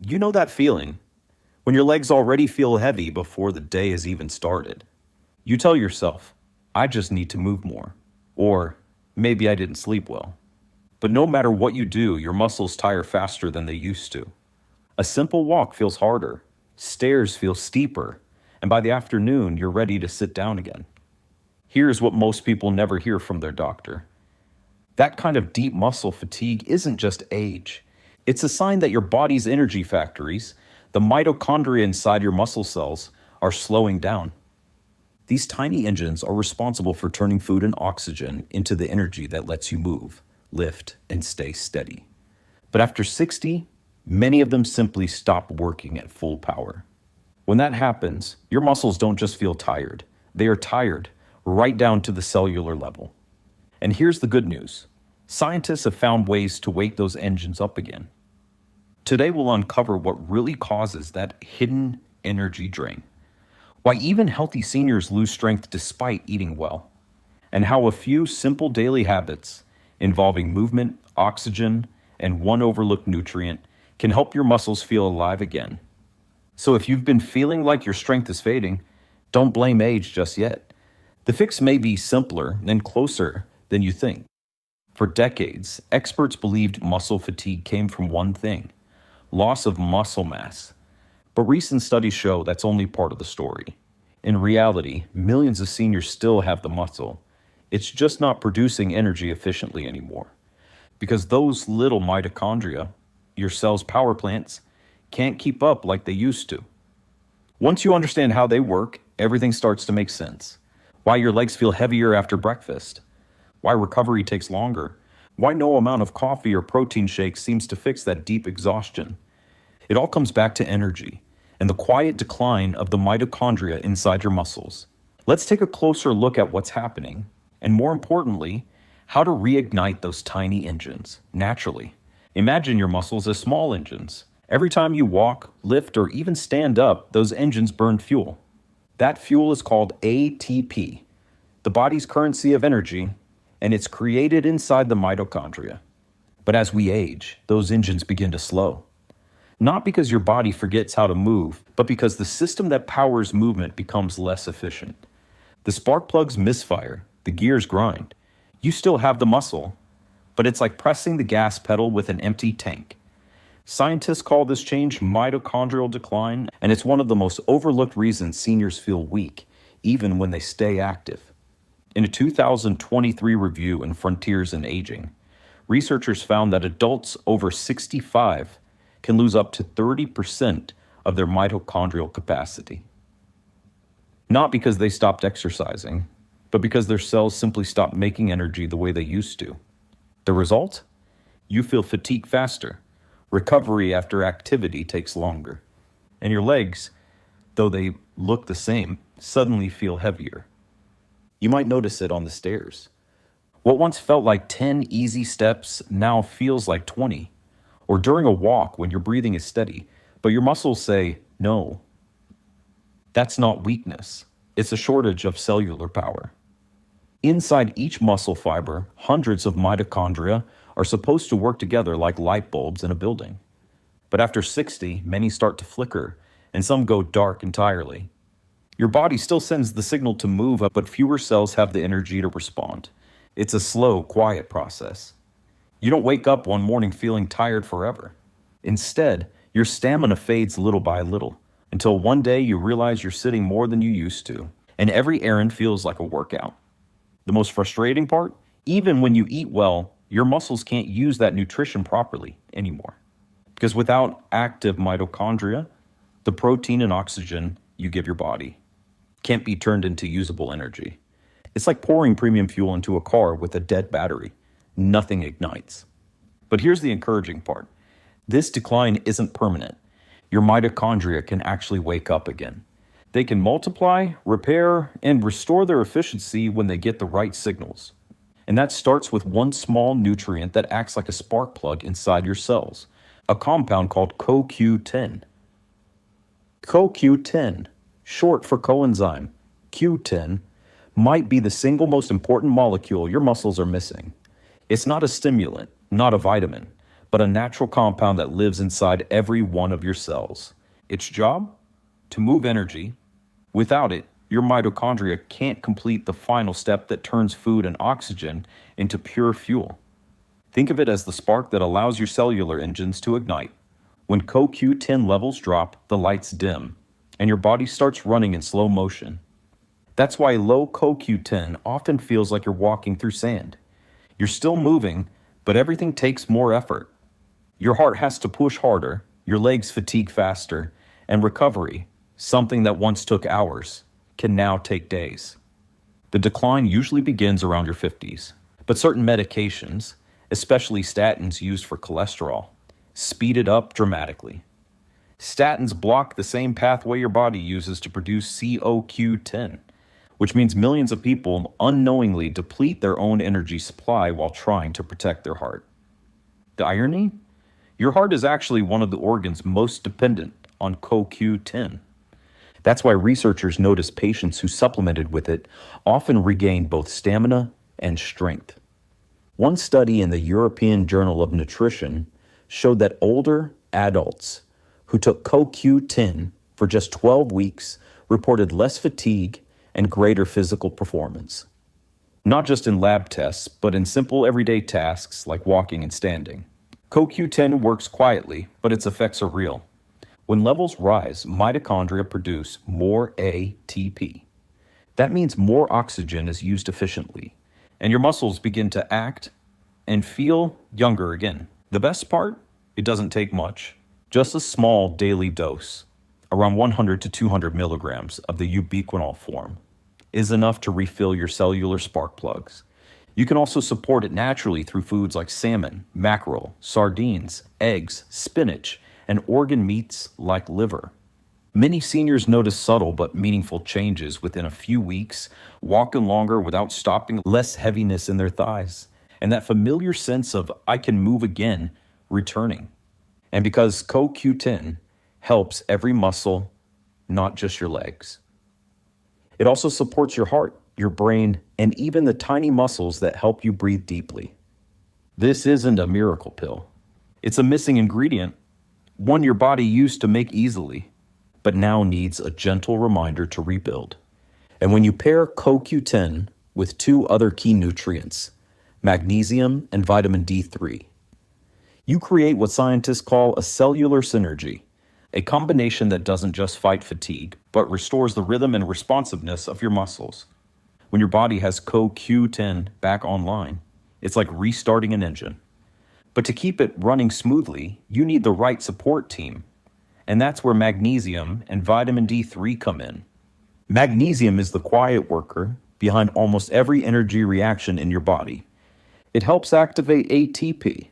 You know that feeling when your legs already feel heavy before the day has even started. You tell yourself, I just need to move more. Or maybe I didn't sleep well. But no matter what you do, your muscles tire faster than they used to. A simple walk feels harder, stairs feel steeper, and by the afternoon, you're ready to sit down again. Here's what most people never hear from their doctor. That kind of deep muscle fatigue isn't just age. It's a sign that your body's energy factories, the mitochondria inside your muscle cells, are slowing down. These tiny engines are responsible for turning food and oxygen into the energy that lets you move, lift, and stay steady. But after 60, many of them simply stop working at full power. When that happens, your muscles don't just feel tired. They are tired right down to the cellular level. And here's the good news. Scientists have found ways to wake those engines up again. Today we'll uncover what really causes that hidden energy drain, why even healthy seniors lose strength despite eating well, and how a few simple daily habits involving movement, oxygen, and one overlooked nutrient can help your muscles feel alive again. So if you've been feeling like your strength is fading, don't blame age just yet. The fix may be simpler and closer than you think. For decades, experts believed muscle fatigue came from one thing: loss of muscle mass. But recent studies show that's only part of the story. In reality, millions of seniors still have the muscle. It's just not producing energy efficiently anymore. Because those little mitochondria, your cell's power plants, can't keep up like they used to. Once you understand how they work, everything starts to make sense. Why your legs feel heavier after breakfast. Why recovery takes longer. Why no amount of coffee or protein shakes seems to fix that deep exhaustion. It all comes back to energy and the quiet decline of the mitochondria inside your muscles. Let's take a closer look at what's happening, and more importantly, how to reignite those tiny engines naturally. Imagine your muscles as small engines. Every time you walk, lift, or even stand up, those engines burn fuel. That fuel is called ATP, the body's currency of energy, and it's created inside the mitochondria. But as we age, those engines begin to slow. Not because your body forgets how to move, but because the system that powers movement becomes less efficient. The spark plugs misfire, the gears grind. You still have the muscle, but it's like pressing the gas pedal with an empty tank. Scientists call this change mitochondrial decline, and it's one of the most overlooked reasons seniors feel weak, even when they stay active. In a 2023 review in Frontiers in Aging, researchers found that adults over 65 can lose up to 30% of their mitochondrial capacity. Not because they stopped exercising, but because their cells simply stopped making energy the way they used to. The result? You feel fatigue faster. Recovery after activity takes longer. And your legs, though they look the same, suddenly feel heavier. You might notice it on the stairs. What once felt like 10 easy steps now feels like 20. Or during a walk when your breathing is steady, but your muscles say, no. That's not weakness. It's a shortage of cellular power. Inside each muscle fiber, hundreds of mitochondria are supposed to work together like light bulbs in a building. But after 60, many start to flicker, and some go dark entirely. Your body still sends the signal to move up, but fewer cells have the energy to respond. It's a slow, quiet process. You don't wake up one morning feeling tired forever. Instead, your stamina fades little by little, until one day you realize you're sitting more than you used to, and every errand feels like a workout. The most frustrating part? Even when you eat well, your muscles can't use that nutrition properly anymore. Because without active mitochondria, the protein and oxygen you give your body can't be turned into usable energy. It's like pouring premium fuel into a car with a dead battery. Nothing ignites. But here's the encouraging part. This decline isn't permanent. Your mitochondria can actually wake up again. They can multiply, repair, and restore their efficiency when they get the right signals. And that starts with one small nutrient that acts like a spark plug inside your cells, a compound called CoQ10. CoQ10, short for coenzyme, Q10, might be the single most important molecule your muscles are missing. It's not a stimulant, not a vitamin, but a natural compound that lives inside every one of your cells. Its job? To move energy. Without it, your mitochondria can't complete the final step that turns food and oxygen into pure fuel. Think of it as the spark that allows your cellular engines to ignite. When CoQ10 levels drop, the lights dim, and your body starts running in slow motion. That's why low CoQ10 often feels like you're walking through sand. You're still moving, but everything takes more effort. Your heart has to push harder, your legs fatigue faster, and recovery, something that once took hours, can now take days. The decline usually begins around your 50s, but certain medications, especially statins used for cholesterol, speed it up dramatically. Statins block the same pathway your body uses to produce CoQ10, which means millions of people unknowingly deplete their own energy supply while trying to protect their heart. The irony? Your heart is actually one of the organs most dependent on CoQ10. That's why researchers notice patients who supplemented with it often regain both stamina and strength. One study in the European Journal of Nutrition showed that older adults who took CoQ10 for just 12 weeks reported less fatigue and greater physical performance. Not just in lab tests, but in simple everyday tasks like walking and standing. CoQ10 works quietly, but its effects are real. When levels rise, mitochondria produce more ATP. That means more oxygen is used efficiently, and your muscles begin to act and feel younger again. The best part? It doesn't take much. Just a small daily dose, around 100 to 200 milligrams of the ubiquinol form, is enough to refill your cellular spark plugs. You can also support it naturally through foods like salmon, mackerel, sardines, eggs, spinach, and organ meats like liver. Many seniors notice subtle but meaningful changes within a few weeks, walking longer without stopping, less heaviness in their thighs, and that familiar sense of "I can move again" returning. And because CoQ10 helps every muscle, not just your legs. It also supports your heart, your brain, and even the tiny muscles that help you breathe deeply. This isn't a miracle pill. It's a missing ingredient, one your body used to make easily, but now needs a gentle reminder to rebuild. And when you pair CoQ10 with two other key nutrients, magnesium and vitamin D3, you create what scientists call a cellular synergy, a combination that doesn't just fight fatigue, but restores the rhythm and responsiveness of your muscles. When your body has CoQ10 back online, it's like restarting an engine. But to keep it running smoothly, you need the right support team. And that's where magnesium and vitamin D3 come in. Magnesium is the quiet worker behind almost every energy reaction in your body. It helps activate ATP,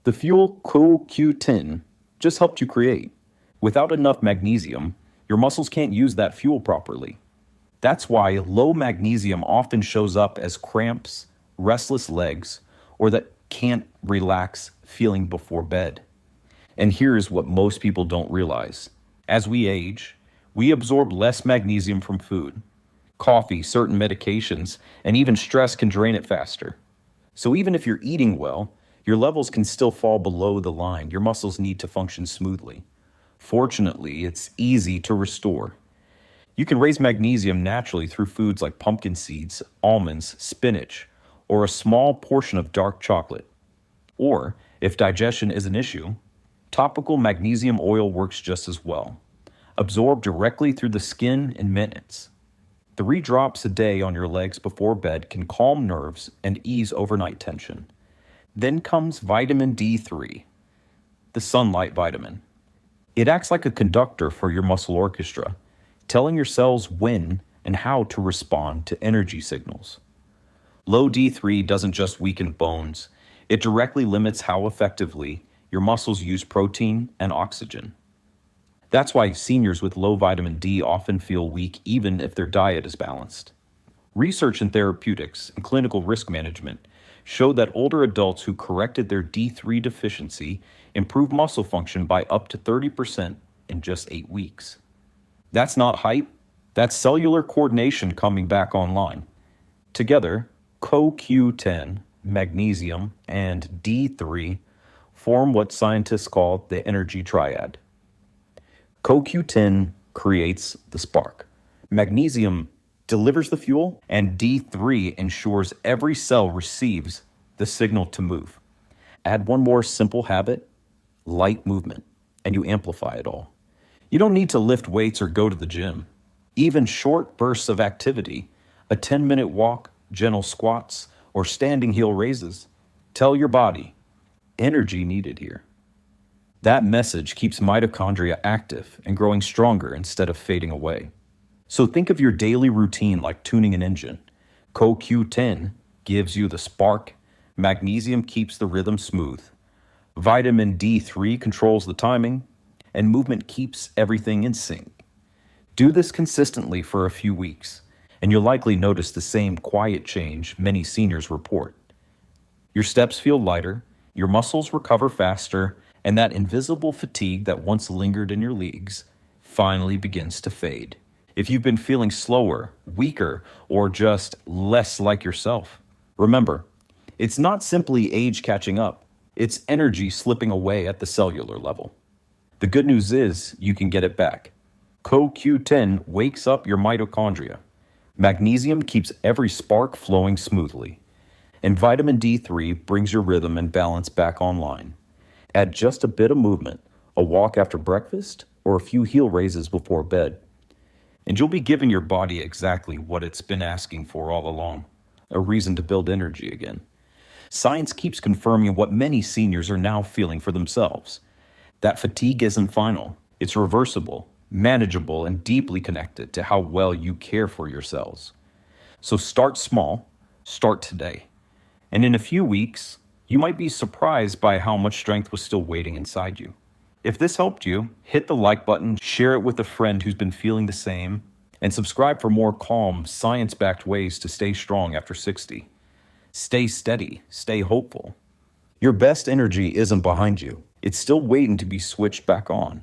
the fuel CoQ10 just helped you create. Without enough magnesium, your muscles can't use that fuel properly. That's why low magnesium often shows up as cramps, restless legs, or that can't relax feeling before bed. And here's what most people don't realize. As we age, we absorb less magnesium from food. Coffee, certain medications, and even stress can drain it faster. So even if you're eating well, your levels can still fall below the line. Your muscles need to function smoothly. Fortunately, it's easy to restore. You can raise magnesium naturally through foods like pumpkin seeds, almonds, spinach, or a small portion of dark chocolate. Or, if digestion is an issue, topical magnesium oil works just as well. Absorbed directly through the skin in minutes. 3 drops a day on your legs before bed can calm nerves and ease overnight tension. Then comes vitamin D3, the sunlight vitamin. It acts like a conductor for your muscle orchestra, telling your cells when and how to respond to energy signals. Low D3 doesn't just weaken bones, it directly limits how effectively your muscles use protein and oxygen. That's why seniors with low vitamin D often feel weak even if their diet is balanced. Research in therapeutics and clinical risk management showed that older adults who corrected their D3 deficiency improved muscle function by up to 30% in just 8 weeks. That's not hype, that's cellular coordination coming back online. Together, CoQ10, magnesium, and D3 form what scientists call the energy triad. CoQ10 creates the spark. Magnesium delivers the fuel, and D3 ensures every cell receives the signal to move. Add one more simple habit, light movement, and you amplify it all. You don't need to lift weights or go to the gym. Even short bursts of activity, a 10-minute walk, gentle squats, or standing heel raises, tell your body, energy needed here. That message keeps mitochondria active and growing stronger instead of fading away. So think of your daily routine like tuning an engine. CoQ10 gives you the spark, magnesium keeps the rhythm smooth, vitamin D3 controls the timing, and movement keeps everything in sync. Do this consistently for a few weeks, and you'll likely notice the same quiet change many seniors report. Your steps feel lighter, your muscles recover faster, and that invisible fatigue that once lingered in your legs finally begins to fade. If you've been feeling slower, weaker, or just less like yourself, remember, it's not simply age catching up, it's energy slipping away at the cellular level. The good news is you can get it back. CoQ10 wakes up your mitochondria. Magnesium keeps every spark flowing smoothly. And vitamin D3 brings your rhythm and balance back online. Add just a bit of movement, a walk after breakfast, or a few heel raises before bed, and you'll be giving your body exactly what it's been asking for all along, a reason to build energy again. Science keeps confirming what many seniors are now feeling for themselves. That fatigue isn't final. It's reversible, manageable, and deeply connected to how well you care for yourselves. So start small, start today. And in a few weeks, you might be surprised by how much strength was still waiting inside you. If this helped you, hit the like button, share it with a friend who's been feeling the same, and subscribe for more calm, science-backed ways to stay strong after 60. Stay steady, stay hopeful. Your best energy isn't behind you. It's still waiting to be switched back on.